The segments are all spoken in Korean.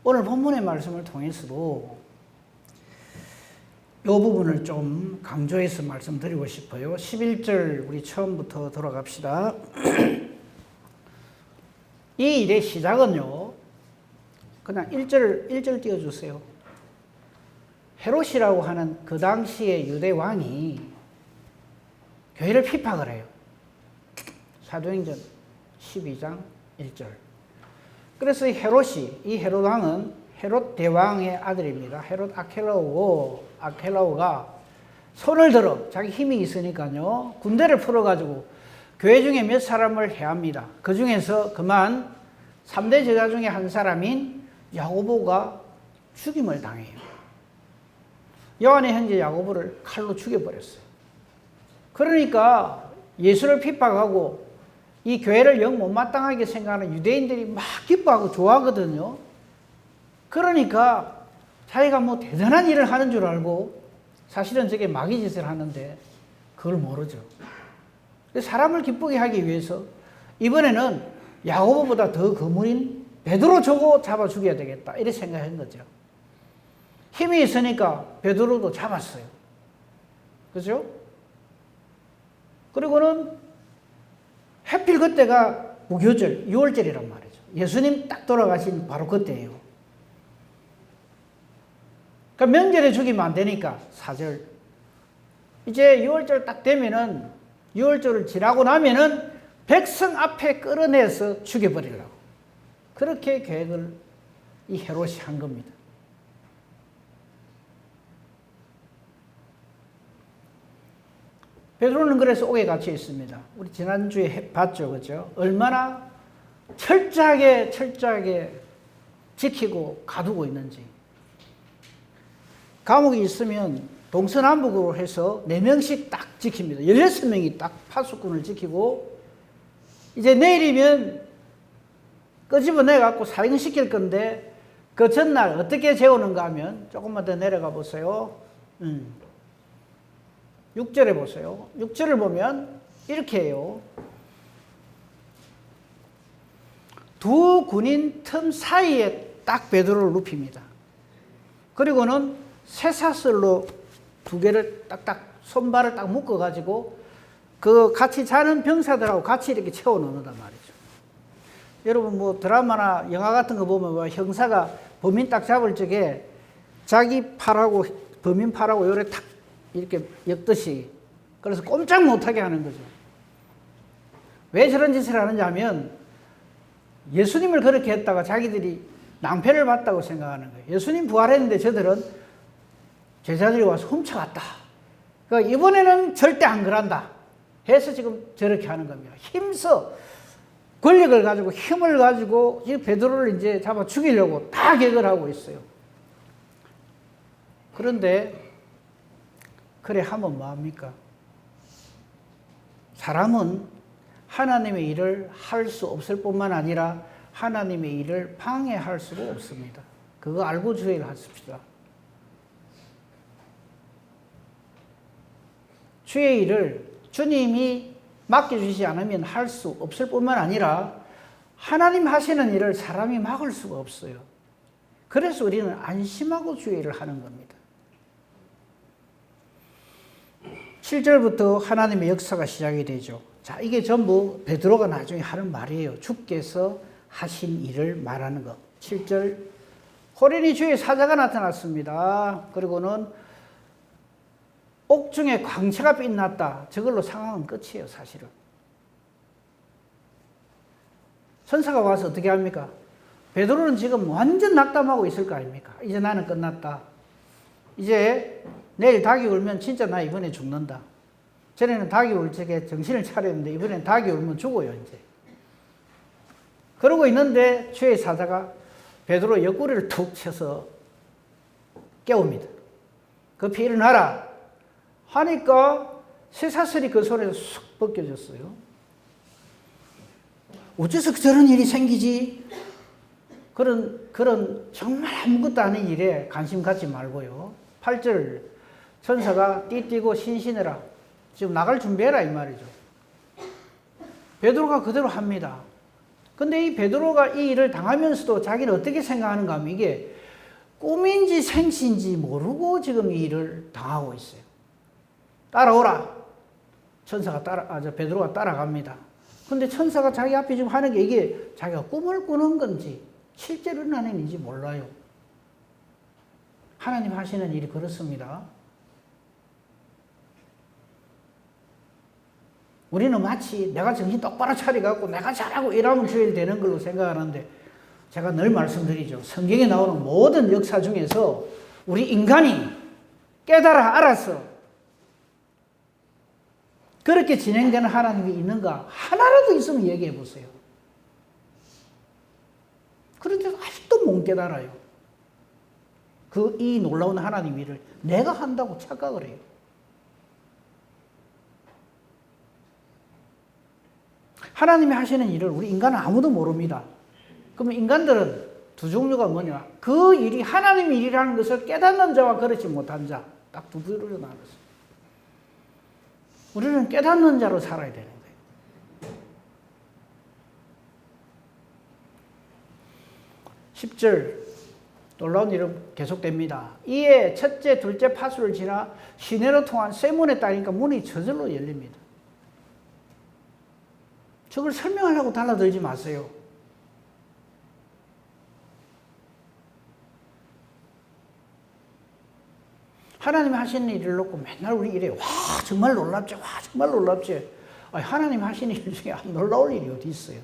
오늘 본문의 말씀을 통해서도 이 부분을 좀 강조해서 말씀드리고 싶어요. 11절 우리 처음부터 돌아갑시다. 이 일의 시작은요, 그냥 1절 띄워주세요. 헤롯이라고 하는 그 당시의 유대 왕이 교회를 핍박을 해요. 사도행전 12장 1절. 그래서 이 헤롯 왕은 헤롯 대왕의 아들입니다. 헤롯 아켈라오가 손을 들어 자기 힘이 있으니까요, 군대를 풀어가지고 교회 중에 몇 사람을 해합니다. 그 중에서 그만 3대 제자 중에 한 사람인 야고보가 죽임을 당해요. 요한의 형제 야고보를 칼로 죽여버렸어요. 그러니까 예수를 핍박하고 이 교회를 영 못마땅하게 생각하는 유대인들이 막 기뻐하고 좋아하거든요. 그러니까 자기가 뭐 대단한 일을 하는 줄 알고 사실은 저게 마귀 짓을 하는데 그걸 모르죠. 사람을 기쁘게 하기 위해서 이번에는 야고보보다 더 거물인 베드로 저거 잡아 죽여야 되겠다, 이렇게 생각한 거죠. 힘이 있으니까 베드로도 잡았어요. 그죠? 그리고는 하필 그때가 무교절, 6월절이란 말이죠. 예수님 딱 돌아가신 바로 그때예요. 그러니까 명절에 죽이면 안 되니까 4절. 이제 6월절 딱 되면은, 6월절을 지나고 나면은 백성 앞에 끌어내서 죽여버리려고. 그렇게 계획을 이 헤롯이 한 겁니다. 베드로는 그래서 옥에 갇혀 있습니다. 우리 지난주에 봤죠, 그죠? 얼마나 철저하게 지키고 가두고 있는지. 감옥에 있으면 동서남북으로 해서 4명씩 딱 지킵니다. 16명이 딱 파수꾼을 지키고, 이제 내일이면 끄집어내갖고 사형시킬 건데, 그 전날 어떻게 재우는가 하면, 조금만 더 내려가 보세요. 6절에 보세요. 6절을 보면 이렇게 해요. 두 군인 틈 사이에 딱 베드로를 눕힙니다. 그리고는 쇠사슬로 2개를 딱딱 손발을 딱 묶어가지고 그 같이 자는 병사들하고 같이 이렇게 채워 넣는단 말이죠. 여러분 뭐 드라마나 영화 같은 거 보면 형사가 범인 딱 잡을 적에 자기 팔하고 범인 팔하고 요래 탁 이렇게 엮듯이, 그래서 꼼짝 못하게 하는 거죠. 왜 저런 짓을 하느냐 하면 예수님을 그렇게 했다가 자기들이 낭패를 봤다고 생각하는 거예요. 예수님 부활했는데 저들은 제자들이 와서 훔쳐갔다. 그러니까 이번에는 절대 안 그런다 해서 지금 저렇게 하는 겁니다. 힘써 권력을 가지고 힘을 가지고 이 베드로를 이제 잡아 죽이려고 다 계획을 하고 있어요. 그런데 그래 하면 뭐합니까? 사람은 하나님의 일을 할 수 없을 뿐만 아니라 하나님의 일을 방해할 수가 없습니다. 그거 알고 주의를 하십시다. 주의 일을 주님이 맡겨주시지 않으면 할 수 없을 뿐만 아니라 하나님 하시는 일을 사람이 막을 수가 없어요. 그래서 우리는 안심하고 주의 일을 하는 겁니다. 7절부터 하나님의 역사가 시작이 되죠. 자, 이게 전부 베드로가 나중에 하는 말이에요. 주께서 하신 일을 말하는 것. 7절, 호련히 주의 사자가 나타났습니다. 그리고는 옥중에 광채가 빛났다. 저걸로 상황은 끝이에요, 사실은. 천사가 와서 어떻게 합니까? 베드로는 지금 완전 낙담하고 있을 거 아닙니까? 이제 나는 끝났다. 이제 내일 닭이 울면 진짜 나 이번에 죽는다. 전에는 닭이 울 적에 정신을 차렸는데 이번엔 닭이 울면 죽어요, 이제. 그러고 있는데 주의 사자가 베드로 옆구리를 툭 쳐서 깨웁니다. 급히 일어나라 하니까 쇠사슬이 그 손에서 쑥 벗겨졌어요. 어째서 저런 일이 생기지? 그런 정말 아무것도 아닌 일에 관심 갖지 말고요. 8절, 천사가 띠띠고 신신해라. 지금 나갈 준비해라 이 말이죠. 베드로가 그대로 합니다. 근데 이 베드로가 이 일을 당하면서도 자기는 어떻게 생각하는가 하면 이게 꿈인지 생시인지 모르고 지금 이 일을 당하고 있어요. 따라오라. 베드로가 따라갑니다. 근데 천사가 자기 앞에 지금 하는 게 이게 자기가 꿈을 꾸는 건지 실제로 일어나는 일인지 몰라요. 하나님 하시는 일이 그렇습니다. 우리는 마치 내가 정신 똑바로 차려갖고 내가 잘하고 일하면 주일 되는 걸로 생각하는데 제가 늘 말씀드리죠. 성경에 나오는 모든 역사 중에서 우리 인간이 깨달아 알아서 그렇게 진행되는 하나님이 있는가 하나라도 있으면 얘기해 보세요. 그런데 아직도 못 깨달아요. 이 놀라운 하나님 일을 내가 한다고 착각을 해요. 하나님이 하시는 일을 우리 인간은 아무도 모릅니다. 그러면 인간들은 두 종류가 뭐냐? 그 일이 하나님 일이라는 것을 깨닫는 자와 그렇지 못한 자. 딱 두 부류로 나눴어요. 우리는 깨닫는 자로 살아야 되는 거예요. 10절 놀라운 일은 계속됩니다. 이에 첫째, 둘째 파수를 지나 시내로 통한 쇠문에 따니까 문이 저절로 열립니다. 저걸 설명하려고 달라들지 마세요. 하나님이 하시는 일을 놓고 맨날 우리 이래요. 와, 정말 놀랍지. 와, 정말 놀랍지. 아니, 하나님 하시는 일 중에 안 놀라울 일이 어디 있어요?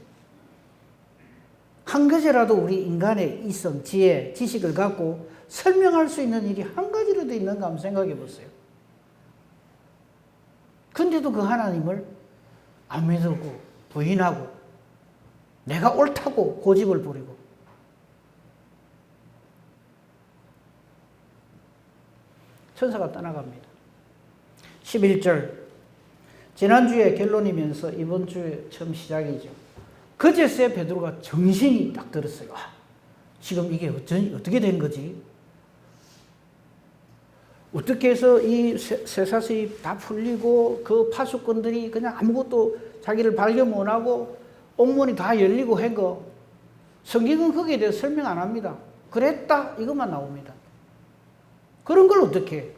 한 가지라도 우리 인간의 이성, 지혜, 지식을 갖고 설명할 수 있는 일이 한 가지라도 있는가 한번 생각해 보세요. 근데도 그 하나님을 안 믿고 부인하고 내가 옳다고 고집을 부리고 천사가 떠나갑니다. 11절 지난주에 결론이면서 이번 주에 처음 시작이죠. 그제서야 베드로가 정신이 딱 들었어요. 지금 이게 어떻게 된 거지? 어떻게 해서 이 쇠사슬이 다 풀리고 그 파수꾼들이 그냥 아무것도 자기를 발견 못하고 옥문이 다 열리고 한 거. 성경은 거기에 대해서 설명 안 합니다. 그랬다 이것만 나옵니다. 그런 걸 어떻게 해?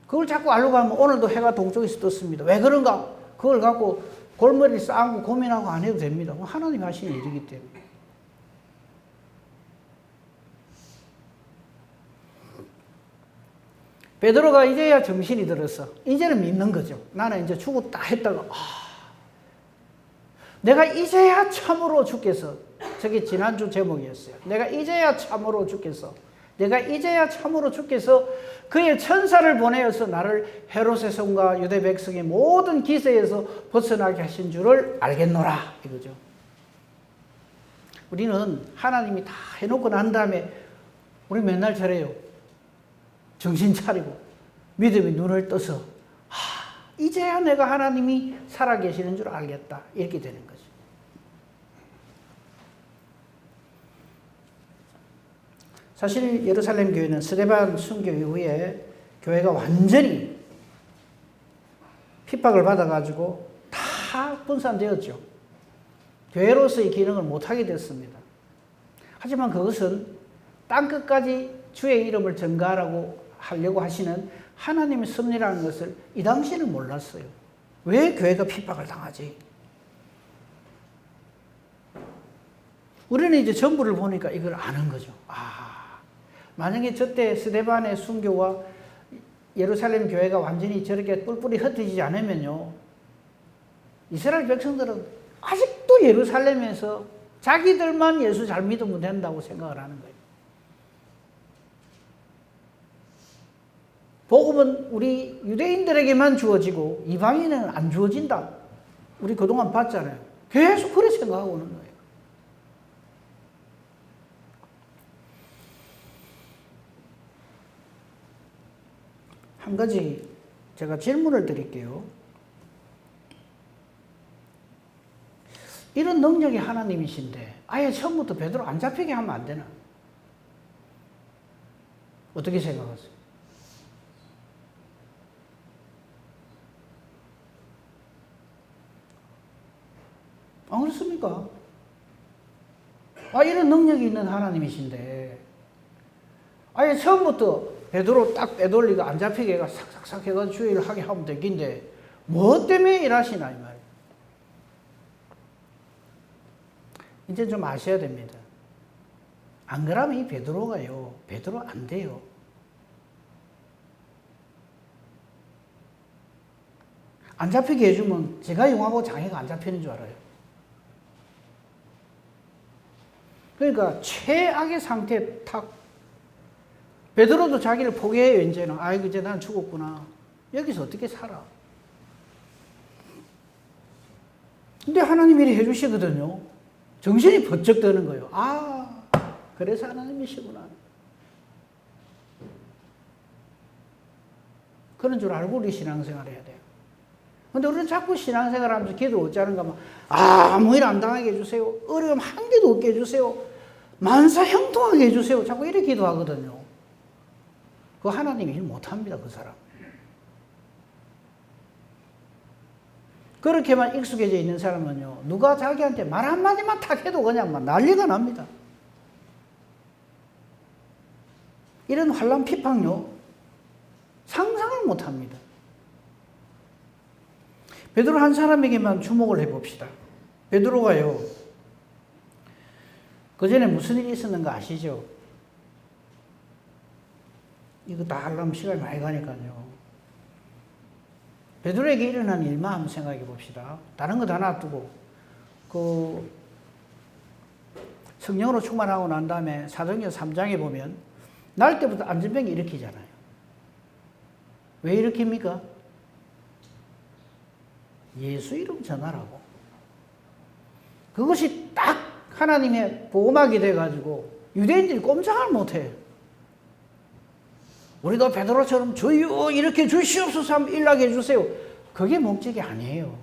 그걸 자꾸 알고 하면 오늘도 해가 동쪽에서 떴습니다. 왜 그런가? 그걸 갖고 골머리를 쌓고 고민하고 안 해도 됩니다. 하나님 하시는 일이기 때문에. 베드로가 이제야 정신이 들었어. 이제는 믿는 거죠. 나는 이제 죽었다 했다가 내가 이제야 참으로 죽겠어. 저게 지난주 제목이었어요. 내가 이제야 참으로 죽겠어. 내가 이제야 참으로 죽겠어. 그의 천사를 보내어서 나를 헤롯의 성과 유대 백성의 모든 기세에서 벗어나게 하신 줄을 알겠노라 이거죠. 우리는 하나님이 다 해놓고 난 다음에 우리 맨날 저래요. 정신 차리고 믿음의 눈을 떠서 이제야 내가 하나님이 살아계시는 줄 알겠다 이렇게 되는 거죠. 사실 예루살렘 교회는 스데반 순교 이후에 교회가 완전히 핍박을 받아가지고 다 분산되었죠. 교회로서의 기능을 못하게 됐습니다. 하지만 그것은 땅끝까지 주의 이름을 전가하려고 하시는 하나님의 섭리라는 것을 이 당시에는 몰랐어요. 왜 교회가 핍박을 당하지? 우리는 이제 전부를 보니까 이걸 아는 거죠. 만약에 저때 스데반의 순교와 예루살렘 교회가 완전히 저렇게 뿔뿔이 흩어지지 않으면요, 이스라엘 백성들은 아직도 예루살렘에서 자기들만 예수 잘 믿으면 된다고 생각을 하는 거예요. 복음은 우리 유대인들에게만 주어지고 이방인은 안 주어진다. 우리 그동안 봤잖아요. 계속 그렇게 생각하고 오는 거예요. 한 가지 제가 질문을 드릴게요. 이런 능력이 하나님이신데 아예 처음부터 베드로 안 잡히게 하면 안 되나? 어떻게 생각하세요? 안 그렇습니까? 이런 능력이 있는 하나님이신데, 아예 처음부터 베드로 딱 빼돌리고 안 잡히게 해가 싹싹싹 해가 주의를 하게 하면 되긴데, 뭐 때문에 일하시나, 이 말이에요. 이제 좀 아셔야 됩니다. 안 그러면 이 베드로가요, 베드로 안 돼요. 안 잡히게 해주면 제가 용하고 장애가 안 잡히는 줄 알아요. 그러니까 최악의 상태에 탁, 베드로도 자기를 포기해요, 이제는. 아이고, 이제 난 죽었구나. 여기서 어떻게 살아? 근데 하나님이 이렇게 해주시거든요. 정신이 번쩍 드는 거예요. 그래서 하나님이시구나. 그런 줄 알고 우리 신앙생활 해야 돼요. 근데 우리는 자꾸 신앙생활 하면서 기도 어쩌는가 하면, 아무 일 안 당하게 해주세요. 어려움 한 개도 없게 해주세요. 만사 형통하게 해주세요. 자꾸 이렇게 기도하거든요. 그 하나님이 일 못합니다, 그 사람. 그렇게만 익숙해져 있는 사람은요, 누가 자기한테 말 한마디만 탁 해도 그냥 막 난리가 납니다. 이런 환란 피팡요, 상상을 못합니다. 베드로 한 사람에게만 주목을 해봅시다. 베드로가요, 그 전에 무슨 일이 있었는가 아시죠? 이거 다 하려면 시간이 많이 가니까요. 베드로에게 일어난 일만 한번 생각해 봅시다. 다른 거 다 놔두고, 성령으로 충만하고 난 다음에 사도행전 3장에 보면, 날 때부터 안전병이 일으키잖아요. 왜 일으킵니까? 예수 이름 전하라고. 그것이 딱 하나님의 보호막이 돼가지고 유대인들이 꼼짝을 못해. 우리도 베드로처럼 주여 이렇게 주시옵소서 하면 일나게 해주세요. 그게 목적이 아니에요.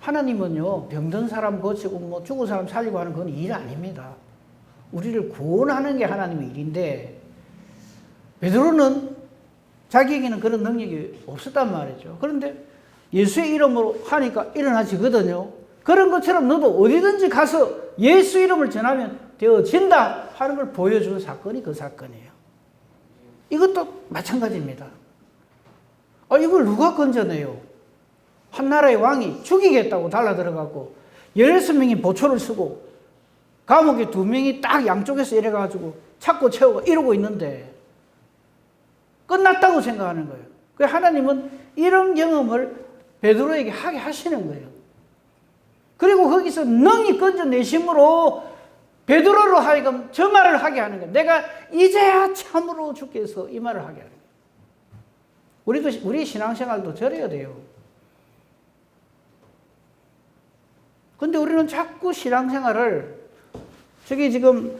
하나님은요, 병든 사람 고치고 죽은 사람 살리고 하는 건 일 아닙니다. 우리를 구원하는 게 하나님의 일인데, 베드로는 자기에게는 그런 능력이 없었단 말이죠. 그런데 예수의 이름으로 하니까 일어나지거든요. 그런 것처럼 너도 어디든지 가서 예수 이름을 전하면 되어진다 하는 걸 보여주는 사건이 그 사건이에요. 이것도 마찬가지입니다. 이걸 누가 건져내요? 한 나라의 왕이 죽이겠다고 달라들어갖고 16명이 보초를 쓰고 감옥에 2명이 딱 양쪽에서 이래가지고 찾고 채우고 이러고 있는데 끝났다고 생각하는 거예요. 그래서 하나님은 이런 경험을 베드로에게 하게 하시는 거예요. 그리고 거기서 능히 건져내심으로 베드로로 하여금 저 말을 하게 하는 거예요. 내가 이제야 참으로 주께서 이 말을 하게 하는 거예요. 우리 신앙생활도 저래야 돼요. 근데 우리는 자꾸 신앙생활을 저기 지금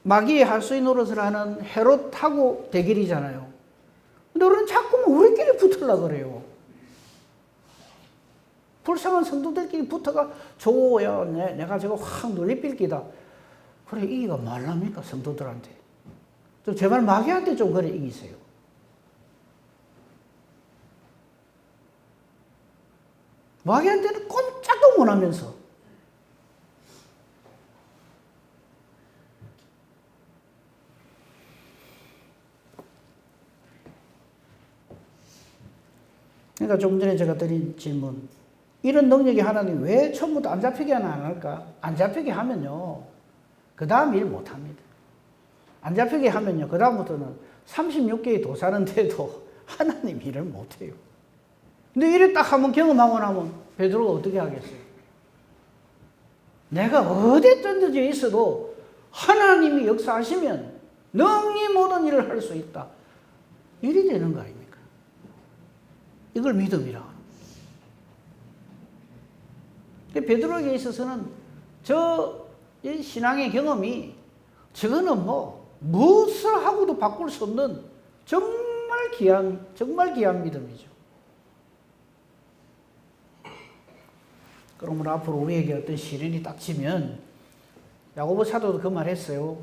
마귀의 할수의 노릇을 하는 헤롯하고 대결이잖아요. 근데 우리는 자꾸만 우리끼리 붙으려고 그래요. 불쌍한 성도들끼리 붙어가 좋아요. 내가 저거 확 놀리필기다. 그래 이기가 말랍니까 성도들한테. 좀 제발 마귀한테 좀 그래 이기세요. 마귀한테는 꼼짝도 못하면서. 그러니까 좀 전에 제가 드린 질문, 이런 능력이 하나님 왜 처음부터 안 잡히게 안 할까? 안 잡히게 하면요, 그 다음 일 못합니다. 안 잡히게 하면요, 그 다음부터는 36개의 도사는데도 하나님 일을 못해요. 근데 이래 딱 한번 경험하고 나면 베드로가 어떻게 하겠어요? 내가 어디에 던져져 있어도 하나님이 역사하시면 능히 모든 일을 할 수 있다. 일이 되는 거 아닙니까? 이걸 믿음이라 하는 거예요. 베드로에게 있어서는 이 신앙의 경험이 저거는 무엇을 하고도 바꿀 수 없는 정말 귀한 믿음이죠. 그러므로 앞으로 우리에게 어떤 시련이 닥치면 야고보 사도도 그 말 했어요.